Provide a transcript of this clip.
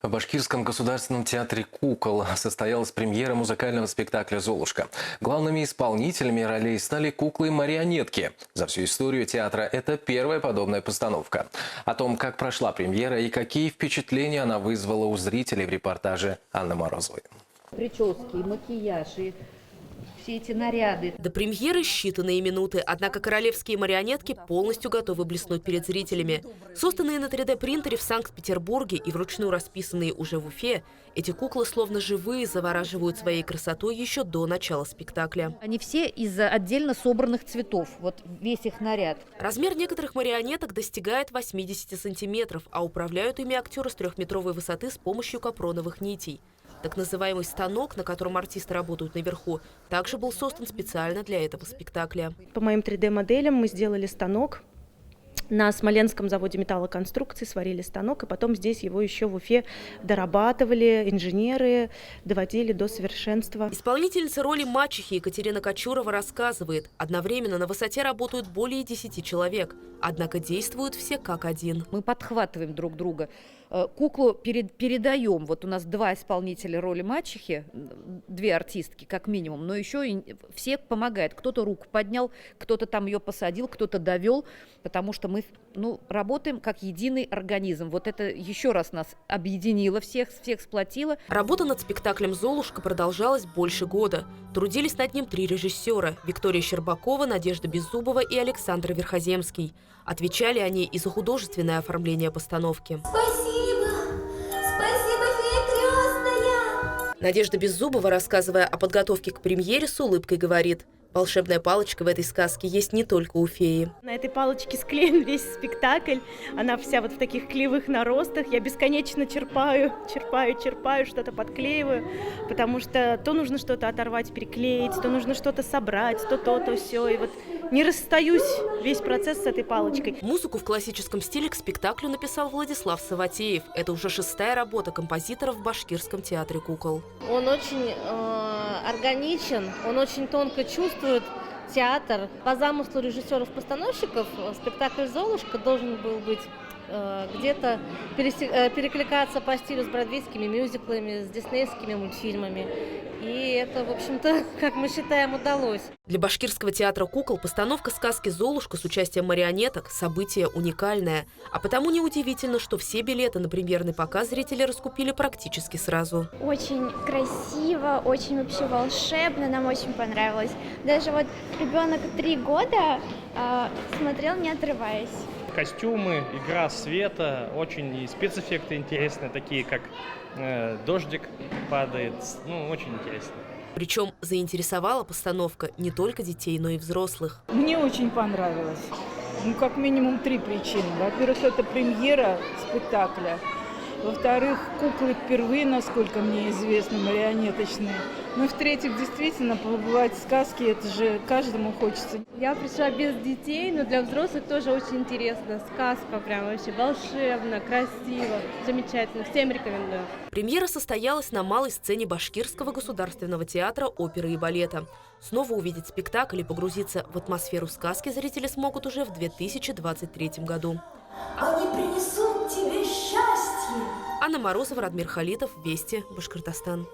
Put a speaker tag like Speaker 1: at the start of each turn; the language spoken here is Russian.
Speaker 1: В Башкирском государственном театре «Кукол» состоялась премьера музыкального спектакля «Золушка». Главными исполнителями ролей стали куклы-марионетки. За всю историю театра это первая подобная постановка. О том, как прошла премьера и какие впечатления она вызвала у зрителей, в репортаже Анны Морозовой.
Speaker 2: Прически, макияж и все эти наряды.
Speaker 3: До премьеры считанные минуты, однако королевские марионетки полностью готовы блеснуть перед зрителями. Созданные на 3D-принтере в Санкт-Петербурге и вручную расписанные уже в Уфе, эти куклы словно живые завораживают своей красотой еще до начала спектакля.
Speaker 2: Они все из отдельно собранных цветов, вот весь их наряд.
Speaker 3: Размер некоторых марионеток достигает 80 сантиметров, а управляют ими актеры с 3-метровой высоты с помощью капроновых нитей. Так называемый станок, на котором артисты работают наверху, также был создан специально для этого спектакля.
Speaker 4: По моим 3D-моделям мы сделали станок. На Смоленском заводе металлоконструкций сварили станок, и потом здесь его еще в Уфе дорабатывали, инженеры доводили до совершенства.
Speaker 3: Исполнительница роли мачехи Екатерина Кочурова рассказывает, одновременно на высоте работают более 10 человек, однако действуют все как один.
Speaker 2: Мы подхватываем друг друга. Куклу передаем. Вот у нас 2 исполнителя роли мачехи, 2 артистки как минимум, но еще и все помогают. Кто-то руку поднял, кто-то там ее посадил, кто-то довел, потому что мы работаем как единый организм. Вот это еще раз нас объединило, всех сплотило.
Speaker 3: Работа над спектаклем «Золушка» продолжалась больше года. Трудились над ним 3 режиссера – Виктория Щербакова, Надежда Беззубова и Александр Верхоземский. Отвечали они и за художественное оформление постановки. Надежда Беззубова, рассказывая о подготовке к премьере, с улыбкой говорит: волшебная палочка в этой сказке есть не только у феи.
Speaker 4: На этой палочке склеен весь спектакль. Она вся вот в таких клеевых наростах. Я бесконечно черпаю, что-то подклеиваю, потому что то нужно что-то оторвать, переклеить, то нужно что-то собрать, то все. И вот не расстаюсь весь процесс с этой палочкой.
Speaker 3: Музыку в классическом стиле к спектаклю написал Владислав Саватеев. Это уже 6-я работа композитора в Башкирском театре «Кукол».
Speaker 5: Он очень органичен, он очень тонко чувствует театр. По замыслу режиссеров-постановщиков спектакль «Золушка» должен был быть где-то перекликаться по стилю с бродвейскими мюзиклами, с диснейскими мультфильмами. И это, в общем-то, как мы считаем, удалось.
Speaker 3: Для Башкирского театра «Кукол» постановка сказки «Золушка» с участием марионеток – событие уникальное. А потому неудивительно, что все билеты на премьерный показ зрители раскупили практически сразу.
Speaker 6: Очень красиво, очень вообще волшебно, нам очень понравилось. Даже вот ребенок 3 года смотрел, не отрываясь.
Speaker 7: Костюмы, игра света, очень и спецэффекты интересные, такие как дождик падает, очень интересно.
Speaker 3: Причем заинтересовала постановка не только детей, но и взрослых.
Speaker 8: Мне очень понравилось. Как минимум 3 причины. Во-первых, это премьера спектакля. Во-вторых, куклы впервые, насколько мне известно, марионеточные. Ну, в-третьих, действительно, побывать в сказке, это же каждому хочется.
Speaker 5: Я пришла без детей, но для взрослых тоже очень интересно. Сказка прям вообще волшебно, красиво, замечательно. Всем рекомендую.
Speaker 3: Премьера состоялась на малой сцене Башкирского государственного театра оперы и балета. Снова увидеть спектакль и погрузиться в атмосферу сказки зрители смогут уже в 2023 году.
Speaker 9: Они принесут тебе счастье.
Speaker 3: Анна Морозова, Радмир Халитов, Вести, Башкортостан.